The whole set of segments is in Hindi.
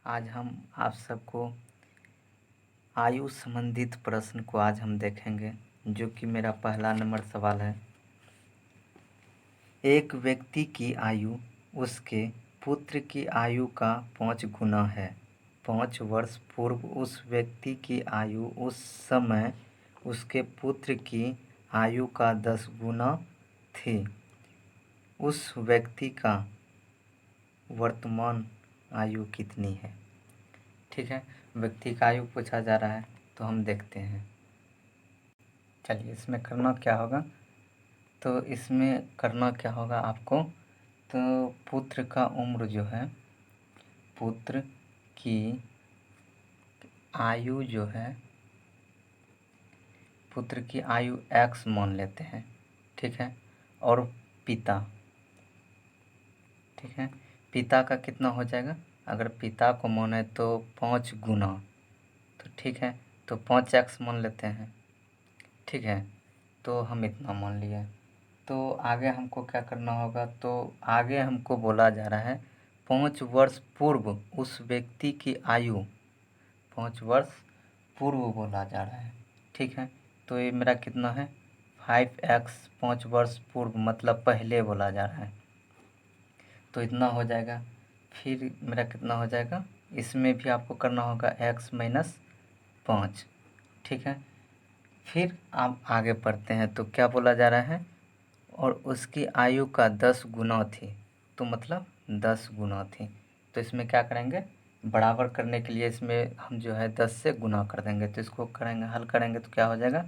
आज हम आप सबको आयु संबंधित प्रश्न को आज हम देखेंगे, जो कि मेरा पहला नंबर सवाल है। एक व्यक्ति की आयु उसके पुत्र की आयु का 5 गुना है। 5 वर्ष पूर्व उस व्यक्ति की आयु उस समय उसके पुत्र की आयु का 10 गुना थी। उस व्यक्ति का वर्तमान आयु कितनी है? ठीक है, व्यक्ति का आयु पूछा जा रहा है, तो हम देखते हैं। चलिए, इसमें करना क्या होगा, तो इसमें करना क्या होगा आपको, तो पुत्र का उम्र जो है, पुत्र की आयु जो है, पुत्र की आयु x मान लेते हैं। ठीक है, और पिता, ठीक है, पिता का कितना हो जाएगा, अगर पिता को माने तो 5 गुना, तो ठीक है, तो 5x मान लेते हैं। ठीक है, तो हम इतना मान लिए। तो आगे हमको क्या करना होगा, तो आगे हमको बोला जा रहा है 5 वर्ष पूर्व उस व्यक्ति की आयु, 5 वर्ष पूर्व बोला जा रहा है। ठीक है, तो ये मेरा कितना है 5x, 5 वर्ष पूर्व मतलब पहले बोला जा रहा है, तो इतना हो जाएगा। फिर मेरा कितना हो जाएगा, इसमें भी आपको करना होगा x माइनस 5। ठीक है, फिर आप आगे पढ़ते हैं, तो क्या बोला जा रहा है, और उसकी आयु का 10 गुना थी, तो मतलब 10 गुना थी। तो इसमें क्या करेंगे, बराबर करने के लिए इसमें हम जो है 10 से गुना कर देंगे। तो इसको करेंगे, हल करेंगे तो क्या हो जाएगा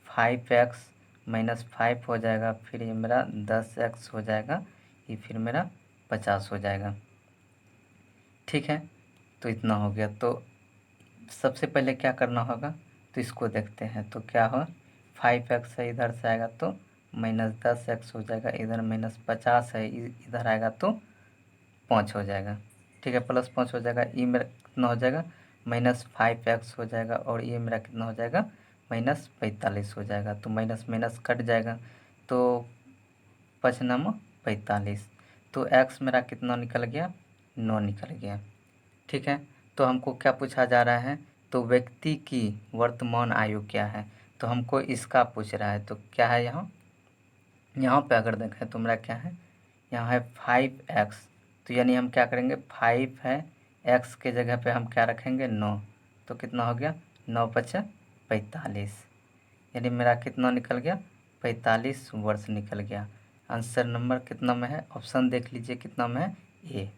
5x माइनस 5 हो जाएगा। फिर ये मेरा 10x हो जाएगा, ये फिर मेरा 50 हो जाएगा। ठीक है, तो इतना हो गया। तो सबसे पहले क्या करना होगा, तो इसको देखते हैं। तो क्या हो 5x है, इधर से आएगा तो माइनस 10x हो जाएगा, इधर माइनस 50 है, इधर आएगा तो 5 हो जाएगा। ठीक है, प्लस 5 हो जाएगा, ये मेरा कितना हो जाएगा माइनस 5x हो जाएगा, और ये मेरा कितना हो जाएगा माइनस 45 हो जाएगा। तो माइनस माइनस कट जाएगा, तो 5 नम 45, तो x मेरा कितना निकल गया 9 निकल गया। ठीक है, तो हमको क्या पूछा जा रहा है, तो व्यक्ति की वर्तमान आयु क्या है, तो हमको इसका पूछ रहा है। तो क्या है यहाँ पे अगर देखें तो मेरा क्या है, यहाँ है 5x, तो यानी हम क्या करेंगे 5 है, x के जगह पे हम क्या रखेंगे 9, तो कितना हो गया 9 पचे 45, यानी मेरा कितना निकल गया 45 वर्ष निकल गया। आंसर नंबर कितना में है, ऑप्शन देख लीजिए कितना में है, ए।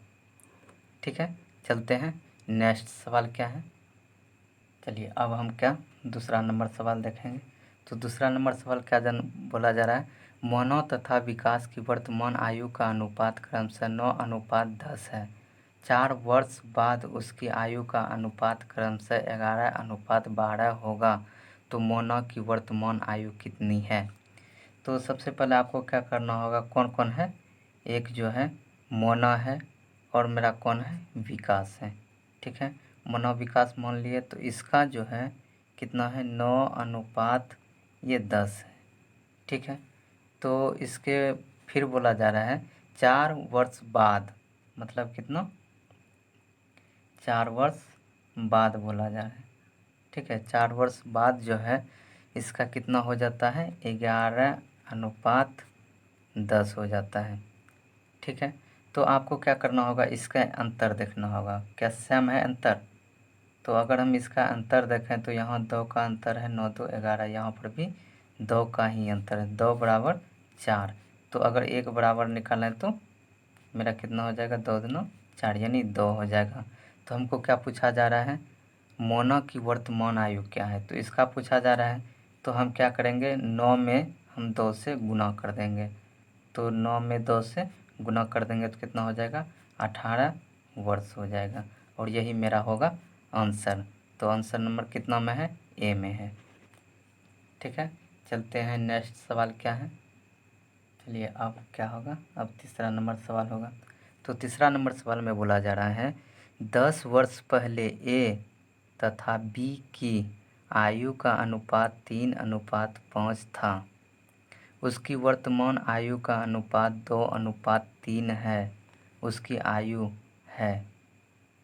ठीक है, चलते हैं नेक्स्ट सवाल क्या है। चलिए, अब हम क्या दूसरा नंबर सवाल देखेंगे। तो दूसरा नंबर सवाल क्या बोला जा रहा है, मानव तथा विकास की वर्तमान आयु का अनुपात क्रमशः 9:10 है। 4 वर्ष बाद उसकी आयु का अनुपात क्रमशः 11:12 होगा, तो मानव की वर्तमान आयु कितनी है? तो सबसे पहले आपको क्या करना होगा, कौन कौन है, एक जो है मोना है, और मेरा कौन है विकास है। ठीक है, मनोविकास मान लिए, तो इसका जो है कितना है 9:10 है। ठीक है, तो इसके फिर बोला जा रहा है 4 वर्ष बाद, मतलब कितना 4 वर्ष बाद बोला जा रहा है। ठीक है, 4 वर्ष बाद जो है इसका कितना हो जाता है 11:10 हो जाता है। ठीक है, तो आपको क्या करना होगा, इसका अंतर देखना होगा, क्या सेम है अंतर। तो अगर हम इसका अंतर देखें तो यहाँ 2 का अंतर है, 9 2 11, यहाँ पर भी 2 का ही अंतर है, 2 बराबर 4। तो अगर 1 बराबर निकालें तो मेरा कितना हो जाएगा 2 2 4, यानी 2 हो जाएगा। तो हमको क्या पूछा जा रहा है, मोना की वर्तमान आयु क्या है, तो इसका पूछा जा रहा है। तो हम क्या करेंगे, 9 में हम 2 से गुना कर देंगे, तो 9 में 2 से गुना कर देंगे तो कितना हो जाएगा 18 वर्ष हो जाएगा, और यही मेरा होगा आंसर। तो आंसर नंबर कितना में है, ए में है। ठीक है, चलते हैं नेक्स्ट सवाल क्या है। चलिए, अब क्या होगा, अब तीसरा नंबर सवाल होगा। तो तीसरा नंबर सवाल में बोला जा रहा है 10 वर्ष पहले ए तथा बी की आयु का अनुपात 3:5 था। उसकी वर्तमान आयु का अनुपात 2:3 है। उसकी आयु है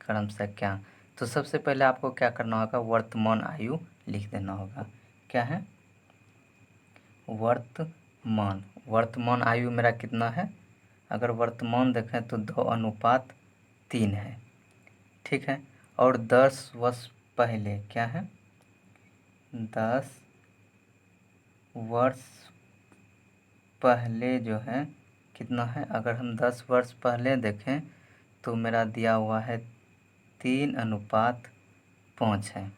क्रमशः क्या। तो सबसे पहले आपको क्या करना होगा, वर्तमान आयु लिख देना होगा। क्या है, वर्तमान आयु मेरा कितना है, अगर वर्तमान देखें तो 2:3 है। ठीक है, और 10 वर्ष पहले क्या है, 10 वर्ष पहले जो है कितना है, अगर हम 10 वर्ष पहले देखें तो मेरा दिया हुआ है 3:5 है।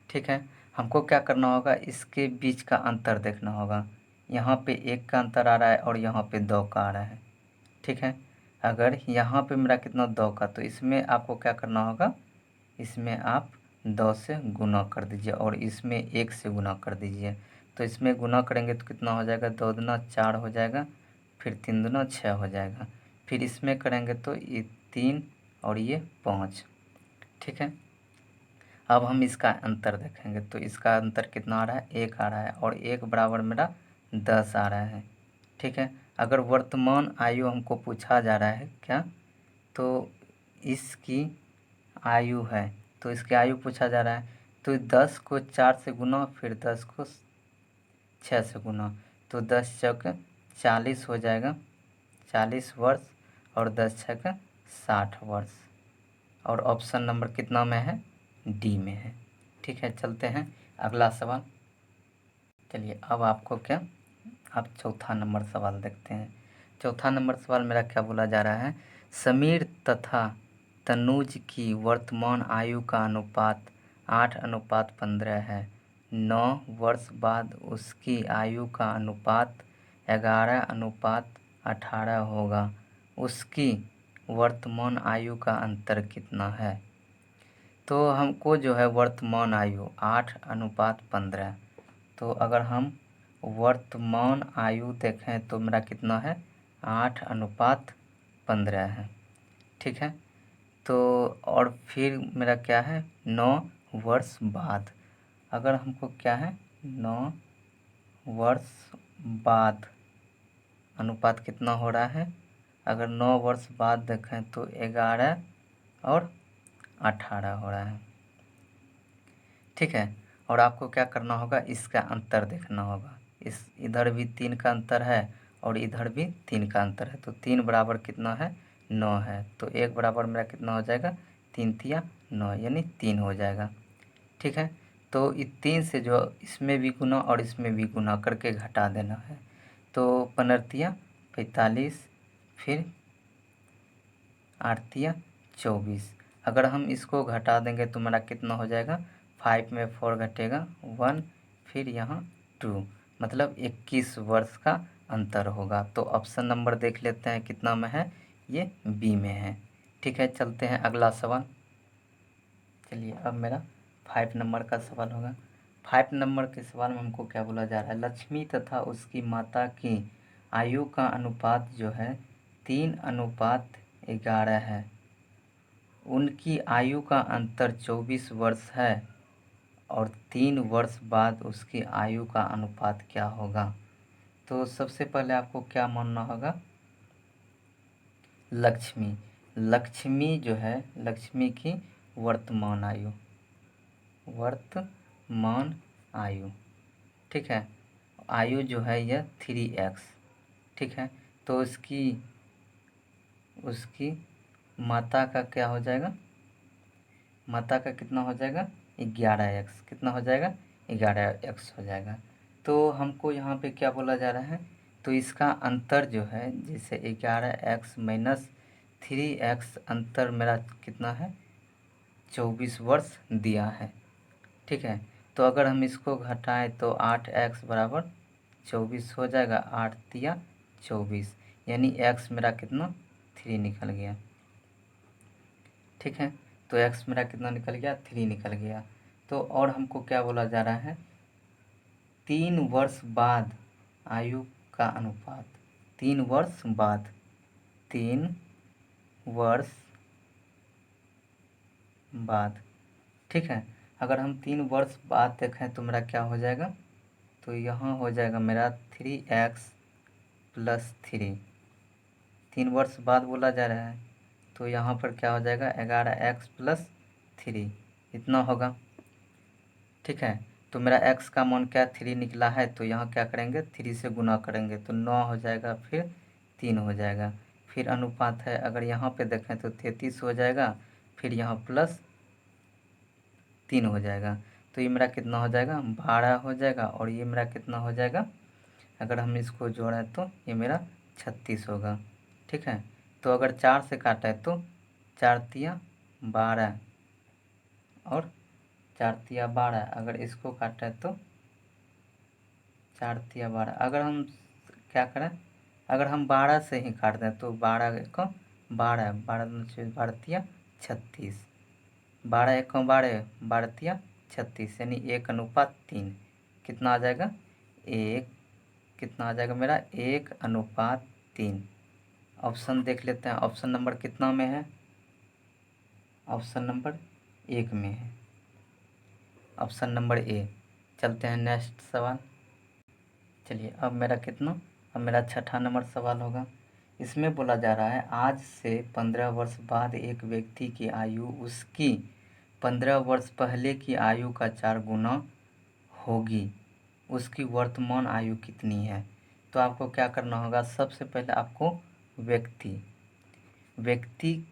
ठीक है, हमको क्या करना होगा, इसके बीच का अंतर देखना होगा। यहाँ पे 1 का अंतर आ रहा है और यहाँ पे 2 का आ रहा है। ठीक है, अगर यहाँ पे मेरा कितना 2 का, तो इसमें आपको क्या करना होगा, इसमें आप 2 से गुना कर दीजिए और इसमें 1 से गुना कर दीजिए। तो इसमें गुना करेंगे तो कितना हो जाएगा, 2 दूना 4 हो जाएगा, फिर 3 दूना 6 हो जाएगा, फिर इसमें करेंगे तो ये 3 और ये 5। ठीक है, अब हम इसका अंतर देखेंगे तो इसका अंतर कितना आ रहा है, 1 आ रहा है और 1 बराबर मेरा 10 आ रहा है। ठीक है, अगर वर्तमान आयु हमको पूछा जा रहा है क्या, तो इसकी आयु है, तो इसकी आयु पूछा जा रहा है, तो 10 को 4 से गुना, फिर 10 को 6 से गुना, तो 10 चौके 40 हो जाएगा, 40 वर्ष, और 10 छक्के 60 वर्ष। और ऑप्शन नंबर कितना में है, डी में है। ठीक है, चलते हैं अगला सवाल। चलिए अब आपको क्या, आप चौथा नंबर सवाल देखते हैं। चौथा नंबर सवाल मेरा क्या बोला जा रहा है, समीर तथा तनुज की वर्तमान आयु का अनुपात 8:15 है। 9 वर्ष बाद उसकी आयु का अनुपात 11:18 होगा। उसकी वर्तमान आयु का अंतर कितना है। तो हमको जो है वर्तमान आयु 8:15, तो अगर हम वर्तमान आयु देखें तो मेरा कितना है, 8:15 है। ठीक है, तो और फिर मेरा क्या है, 9 वर्ष बाद, अगर हमको क्या है, 9 वर्ष बाद अनुपात कितना हो रहा है, अगर 9 वर्ष बाद देखें तो 11 और 18 हो रहा है। ठीक है, और आपको क्या करना होगा, इसका अंतर देखना होगा। इस इधर भी 3 का अंतर है और इधर भी 3 का अंतर है, तो 3 बराबर कितना है, 9 है, तो 1 बराबर मेरा कितना हो जाएगा, 3 तिया 9, यानी 3 हो जाएगा। ठीक है, तो इस 3 से जो इसमें भी गुना और इसमें भी गुना करके घटा देना है, तो 15 45, फिर 8 24। अगर हम इसको घटा देंगे तो मेरा कितना हो जाएगा, 5 में 4 घटेगा 1, फिर यहाँ 2, मतलब 21 वर्ष का अंतर होगा। तो ऑप्शन नंबर देख लेते हैं कितना में है, ये बी में है। ठीक है, चलते हैं अगला सवाल। चलिए अब मेरा 5 नंबर का सवाल होगा। 5 नंबर के सवाल में हमको क्या बोला जा रहा है, लक्ष्मी तथा उसकी माता की आयु का अनुपात जो है 3:11 है। उनकी आयु का अंतर 24 वर्ष है और 3 वर्ष बाद उसकी आयु का अनुपात क्या होगा। तो सबसे पहले आपको क्या मानना होगा, लक्ष्मी जो है, लक्ष्मी की वर्तमान आयु, ठीक है, आयु जो है यह 3x। ठीक है, तो उसकी माता का क्या हो जाएगा, माता का कितना हो जाएगा, 11x, कितना हो जाएगा, 11x हो जाएगा। तो हमको यहाँ पे क्या बोला जा रहा है, तो इसका अंतर जो है, जैसे 11x माइनस 3x, अंतर मेरा कितना है, 24 वर्ष दिया है। ठीक है, तो अगर हम इसको घटाएं तो 8x बराबर 24 हो जाएगा, 8 तिया 24, यानी x मेरा कितना, 3 निकल गया। ठीक है, तो x मेरा कितना निकल गया, 3 निकल गया। तो और हमको क्या बोला जा रहा है, 3 वर्ष बाद आयु का अनुपात, 3 वर्ष बाद, 3 वर्ष बाद। ठीक है, अगर हम 3 वर्ष बाद देखें तो मेरा क्या हो जाएगा, तो यहाँ हो जाएगा मेरा 3x + 3, 3 वर्ष बाद बोला जा रहा है, तो यहाँ पर क्या हो जाएगा 11x+3 इतना होगा। ठीक है, तो मेरा x का मान क्या 3 निकला है, तो यहाँ क्या करेंगे 3 से गुना करेंगे तो 9 हो जाएगा, फिर 3 हो जाएगा, फिर अनुपात है अगर यहाँ पे देखें तो 33 हो जाएगा, फिर यहाँ +3 हो जाएगा। तो ये मेरा कितना हो जाएगा 12 हो जाएगा, और ये मेरा कितना हो जाएगा, अगर हम इसको जोड़ें तो ये मेरा 36 होगा। ठीक है, तो अगर 4 से काटा है तो 4 तिया 12 और 4 तिया 12, अगर इसको काटा है तो 4 तिया 12, अगर हम क्या करें, अगर हम 12 से ही काट दें तो 12 को 12, 12 तिया 36, 12 एक 12, 12 तिया 36, यानी 1:3 कितना आ जाएगा, एक कितना आ जाएगा मेरा 1:3। ऑप्शन देख लेते हैं, ऑप्शन नंबर कितना में है, ऑप्शन नंबर 1 में है, ऑप्शन नंबर ए। चलते हैं नेक्स्ट सवाल। चलिए अब मेरा कितना, अब मेरा 6ठा नंबर सवाल होगा। इसमें बोला जा रहा है आज से 15 वर्ष बाद एक व्यक्ति की आयु उसकी 15 वर्ष पहले की आयु का 4 गुना होगी, उसकी वर्तमान आयु कितनी है। तो आपको क्या करना होगा, सबसे पहले आपको व्यक्ति व्यक्ति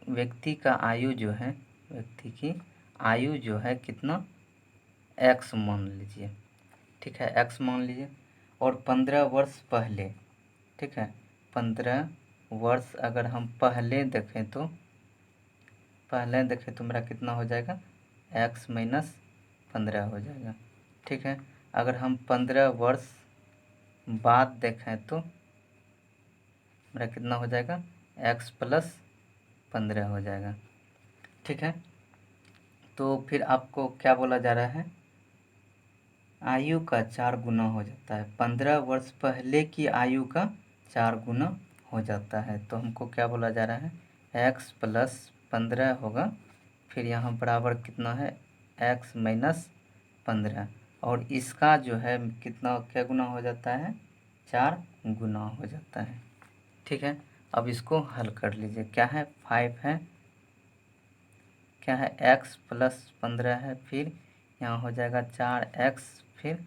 व्यक्ति का आयु जो है, व्यक्ति की आयु जो है कितना x मान लीजिए। ठीक है, x मान लीजिए, और 15 वर्ष पहले, ठीक है 15 वर्ष अगर हम पहले देखें तो मेरा कितना हो जाएगा x - 15 हो जाएगा। ठीक है, अगर हम 15 वर्ष बाद देखें तो मेरा कितना हो जाएगा x + 15 हो जाएगा। ठीक है, तो फिर आपको क्या बोला जा रहा है, आयु का 4 गुना हो जाता है, 15 वर्ष पहले की आयु का 4 गुना हो जाता है। तो हमको क्या बोला जा रहा है x + 15 होगा, फिर यहाँ बराबर कितना है x - 15, और इसका जो है कितना क्या गुना हो जाता है 4 गुना हो जाता है। ठीक है, अब इसको हल कर लीजिए, क्या है 5 है, क्या है x + 15 है, फिर यहाँ हो जाएगा 4x, फिर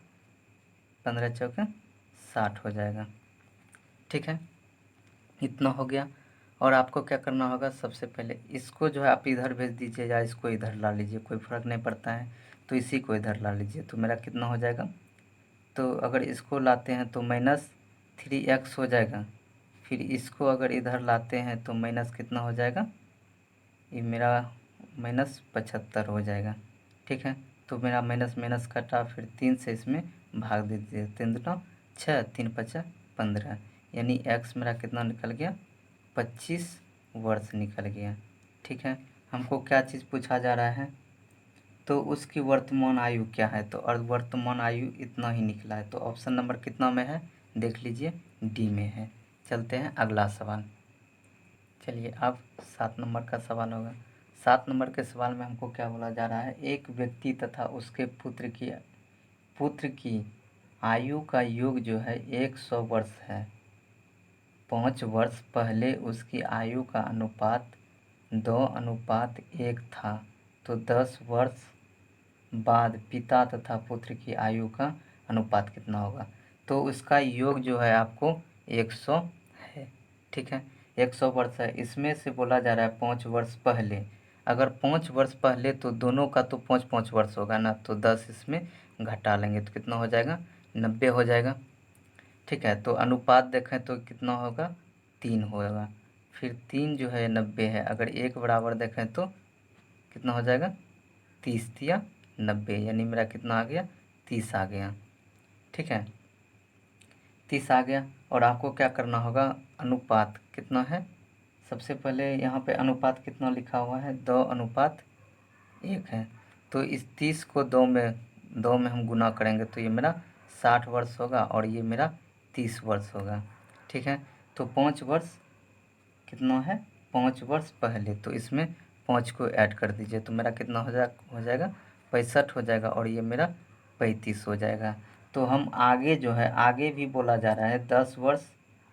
15 चौके 60 हो जाएगा। ठीक है, इतना हो गया। और आपको क्या करना होगा, सबसे पहले इसको जो है आप इधर भेज दीजिए या इसको इधर ला लीजिए, कोई फ़र्क नहीं पड़ता है, तो इसी को इधर ला लीजिए। तो मेरा कितना हो जाएगा, तो अगर इसको लाते हैं तो -3x हो जाएगा, फिर इसको अगर इधर लाते हैं तो माइनस कितना हो जाएगा, ये मेरा -75 हो जाएगा। ठीक है, तो मेरा माइनस माइनस कटा, फिर 3 से इसमें भाग दीजिए, 3 दूना 6, 3 5 15, यानी x मेरा कितना निकल गया 25 वर्ष निकल गया। ठीक है, हमको क्या चीज़ पूछा जा रहा है, तो उसकी वर्तमान आयु क्या है, तो वर्तमान आयु इतना ही निकला है। तो ऑप्शन नंबर कितना में है देख लीजिए, डी में है। चलते हैं अगला सवाल। चलिए अब 7 नंबर का सवाल होगा। 7 नंबर के सवाल में हमको क्या बोला जा रहा है, एक व्यक्ति तथा उसके पुत्र की आयु का योग जो है 100 वर्ष है। 5 वर्ष पहले उसकी आयु का अनुपात 2:1 था, तो 10 वर्ष बाद पिता तथा पुत्र की आयु का अनुपात कितना होगा। तो उसका योग जो है आपको 100 है। ठीक है, 100 वर्ष है, इसमें से बोला जा रहा है 5 वर्ष पहले। अगर 5 वर्ष पहले तो दोनों का तो 5-5 वर्ष होगा ना, तो 10 इसमें घटा लेंगे तो कितना हो जाएगा 90 हो जाएगा। ठीक है, तो अनुपात देखें तो कितना होगा 3 होगा, फिर 3 जो है 90 है, अगर 1 बराबर देखें तो कितना हो जाएगा 30 या 90, यानी मेरा कितना आ गया 30 आ गया। ठीक है, 30 आ गया, और आपको क्या करना होगा, अनुपात कितना है, सबसे पहले यहाँ पे अनुपात कितना लिखा हुआ है 2:1 है, तो इस 30 को 2 में हम गुना करेंगे तो ये मेरा 60 वर्ष होगा, और ये मेरा 30 वर्ष होगा। ठीक है, तो 5 वर्ष कितना है 5 वर्ष पहले, तो इसमें 5 को ऐड कर दीजिए, तो मेरा कितना हो जाएगा 65 हो जाएगा, और ये मेरा 35 हो जाएगा। तो हम आगे जो है आगे भी बोला जा रहा है 10 वर्ष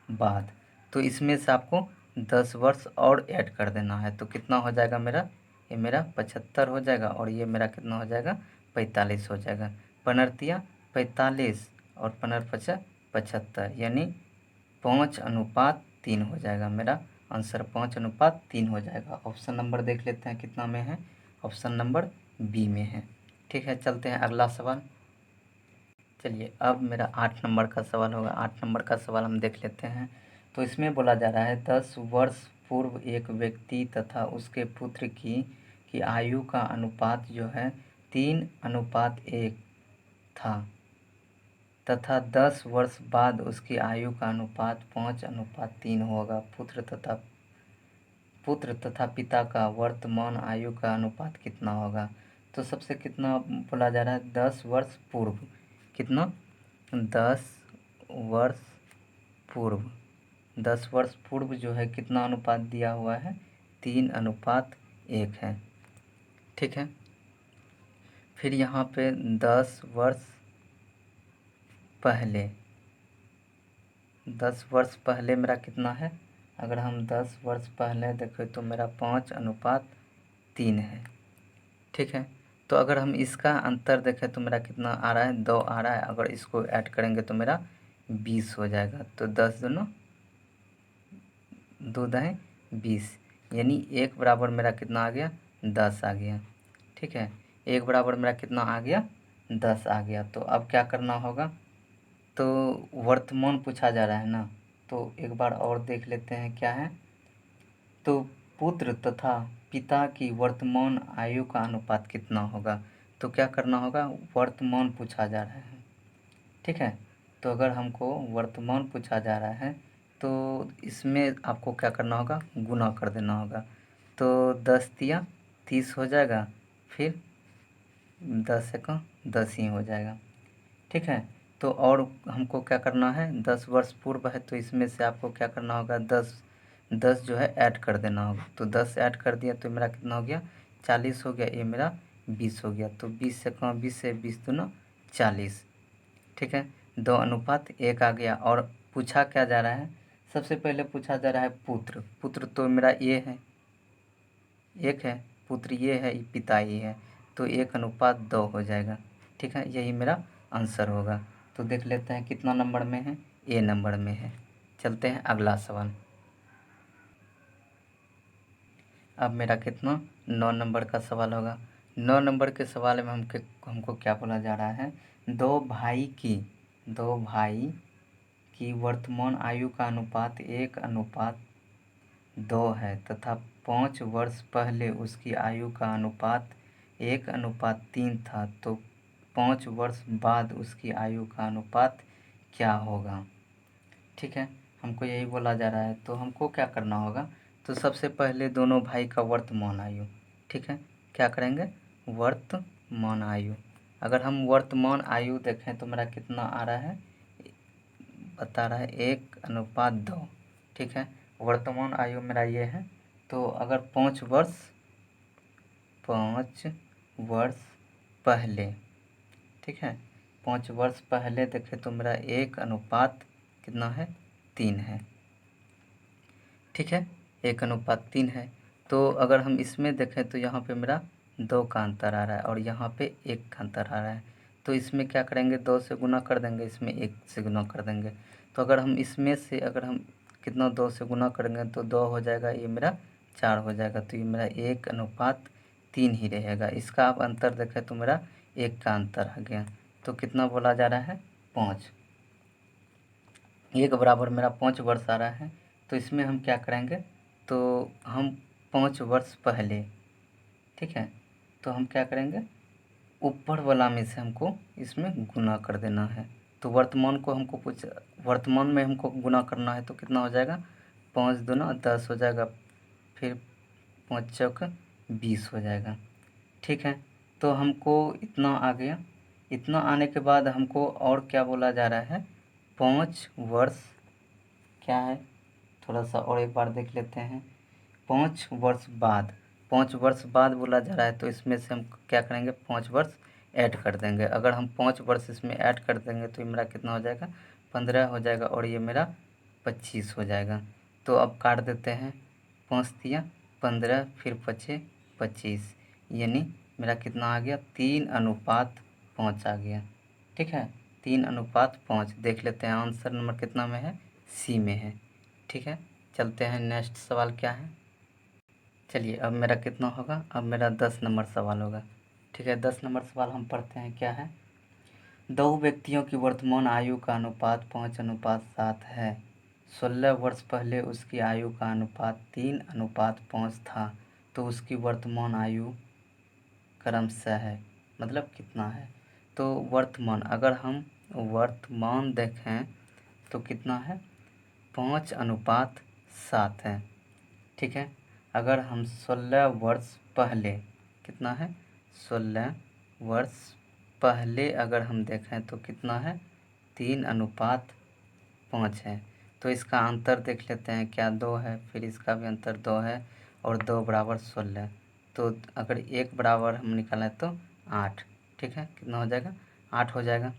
बाद, तो इसमें से आपको 10 वर्ष और ऐड कर देना है। तो कितना हो जाएगा मेरा, ये मेरा 75 हो जाएगा और ये मेरा कितना हो जाएगा, 45 हो जाएगा। पनरतिया 45 और पनर 75 यानी 5:3 हो जाएगा। मेरा आंसर 5:3 हो जाएगा। ऑप्शन नंबर देख लेते हैं कितना में है, ऑप्शन नंबर बी में है। ठीक है, चलते हैं अगला सवाल। चलिए अब मेरा 8 नंबर का सवाल होगा। 8 नंबर का सवाल हम देख लेते हैं। तो इसमें बोला जा रहा है 10 वर्ष पूर्व एक व्यक्ति तथा उसके पुत्र की आयु का अनुपात जो है 3:1 था तथा 10 वर्ष बाद उसकी आयु का अनुपात 5:3 होगा। पुत्र तथा पिता का वर्तमान आयु का अनुपात कितना होगा। तो सबसे कितना बोला जा रहा है, 10 वर्ष पूर्व, कितना, 10 वर्ष पूर्व, 10 वर्ष पूर्व जो है कितना अनुपात दिया हुआ है, 3:1 है। ठीक है, फिर यहाँ पे 10 वर्ष पहले, 10 वर्ष पहले मेरा कितना है, अगर हम 10 वर्ष पहले देखें तो मेरा 5:3 है। ठीक है, तो अगर हम इसका अंतर देखें तो मेरा कितना आ रहा है, 2 आ रहा है। अगर इसको ऐड करेंगे तो मेरा 20 हो जाएगा। तो 10 दूना 2 दाएँ 20 यानी 1 बराबर मेरा कितना आ गया, 10 आ गया। ठीक है, 1 बराबर मेरा कितना आ गया, 10 आ गया। तो अब क्या करना होगा, तो वर्तमान पूछा जा रहा है ना, तो एक बार और देख लेते हैं क्या है। तो पुत्र तथा पिता की वर्तमान आयु का अनुपात कितना होगा। तो क्या करना होगा, वर्तमान पूछा जा रहा है। ठीक है, तो अगर हमको वर्तमान पूछा जा रहा है तो इसमें आपको क्या करना होगा, गुना कर देना होगा। तो 10 तिया 30 हो जाएगा, फिर 10 एकम 10 ही हो जाएगा। ठीक है, तो और हमको क्या करना है, 10 वर्ष पूर्व है तो इसमें से आपको क्या करना होगा, 10 जो है ऐड कर देना होगा। तो 10 ऐड कर दिया तो मेरा कितना हो गया, 40 हो गया, ये मेरा 20 हो गया। तो 20 से कम, 20 से 20 दूना 40। ठीक है, 2:1 आ गया। और पूछा क्या जा रहा है, सबसे पहले पूछा जा रहा है पुत्र तो मेरा ये है, 1 है, पुत्र ये है, पिता ये है, तो 1:2 हो जाएगा। ठीक है, यही मेरा आंसर होगा। तो देख लेते हैं कितना नंबर में है, ए नंबर में है। चलते हैं अगला सवाल। अब मेरा कितना, 9 नंबर का सवाल होगा। 9 नंबर के सवाल में हमको क्या बोला जा रहा है, दो भाई की वर्तमान आयु का अनुपात 1:2 है तथा 5 वर्ष पहले उसकी आयु का अनुपात 1:3 था। तो 5 वर्ष बाद उसकी आयु का अनुपात क्या होगा। ठीक है, हमको यही बोला जा रहा है। तो हमको क्या करना होगा, तो सबसे पहले दोनों भाई का वर्तमान आयु, ठीक है, क्या करेंगे, वर्तमान आयु। अगर हम वर्तमान आयु देखें तो मेरा कितना आ रहा है, बता रहा है 1:2। ठीक है, वर्तमान आयु मेरा ये है। तो अगर 5 वर्ष पहले, ठीक है, 5 वर्ष पहले देखें तो मेरा 1:3 कितना है, 3 है। ठीक है, 1:3 है। तो अगर हम इसमें देखें तो यहाँ पे मेरा 2 का अंतर आ रहा है और यहाँ पे 1 का अंतर आ रहा है। तो इसमें क्या करेंगे, 2 से गुना कर देंगे, इसमें 1 से गुना कर देंगे। तो अगर हम इसमें से अगर हम कितना 2 से गुना करेंगे तो 2 हो जाएगा, ये मेरा 4 हो जाएगा। तो ये मेरा 1:3 ही रहेगा। इसका आप अंतर देखें तो मेरा 1 का अंतर आ गया। तो कितना बोला जा रहा है, 5, 1 बराबर मेरा 5 वर्ष आ रहा है। तो इसमें हम क्या करेंगे, तो हम 5 वर्ष पहले, ठीक है, तो हम क्या करेंगे, ऊपर वाला में से हमको इसमें गुना कर देना है। तो वर्तमान को हमको वर्तमान में हमको गुना करना है। तो कितना हो जाएगा, 5 दूना 10 हो जाएगा, फिर 5 चौक 20 हो जाएगा। ठीक है, तो हमको इतना आ गया। इतना आने के बाद हमको और क्या बोला जा रहा है, 5 वर्ष क्या है, थोड़ा सा और एक बार देख लेते हैं। 5 वर्ष बाद, 5 वर्ष बाद बोला जा रहा है। तो इसमें से हम क्या करेंगे, 5 वर्ष ऐड कर देंगे। अगर हम 5 वर्ष इसमें ऐड कर देंगे तो ये मेरा कितना हो जाएगा, 15 हो जाएगा और ये मेरा 25 हो जाएगा। तो अब काट देते हैं। 5 दिया 15, फिर 5 25, यानी मेरा कितना आ गया 3:5 आ गया। ठीक है, 3:5 देख लेते हैं आंसर नंबर कितना में है, सी में है। ठीक है, चलते हैं नेक्स्ट सवाल क्या है। चलिए अब मेरा कितना होगा, अब मेरा 10 नंबर सवाल होगा। ठीक है, 10 नंबर सवाल हम पढ़ते हैं। क्या है, दो व्यक्तियों की वर्तमान आयु का अनुपात 5:7 है। 16 वर्ष पहले उसकी आयु का अनुपात 3:5 था, तो उसकी वर्तमान आयु क्रमशः है, मतलब कितना है। तो वर्तमान, अगर हम वर्तमान देखें तो कितना है, 5:7 है। ठीक है, अगर हम 16 वर्ष पहले, कितना है 16 वर्ष पहले अगर हम देखें तो कितना है 3:5 है। तो इसका अंतर देख लेते हैं, क्या 2 है, फिर इसका भी अंतर 2 है, और 2 बराबर 16। तो अगर 1 बराबर हम निकालें तो 8। ठीक है, कितना हो जाएगा, 8 हो जाएगा।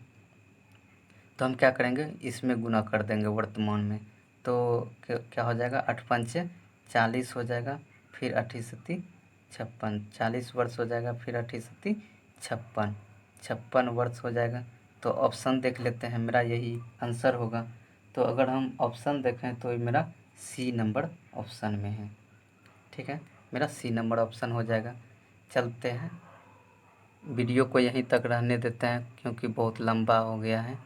तो हम क्या करेंगे, इसमें गुना कर देंगे वर्तमान में। तो क्या हो जाएगा, 8×5 = 40 हो जाएगा, फिर 8×7 = 56, 40 वर्ष हो जाएगा, फिर 8×7 = 56, 56 वर्ष हो जाएगा। तो ऑप्शन देख लेते हैं, मेरा यही आंसर होगा। तो अगर हम ऑप्शन देखें तो ये मेरा सी नंबर ऑप्शन में है। ठीक है, मेरा सी नंबर ऑप्शन हो जाएगा। चलते हैं, वीडियो को यहीं तक रहने देते हैं क्योंकि बहुत लंबा हो गया है।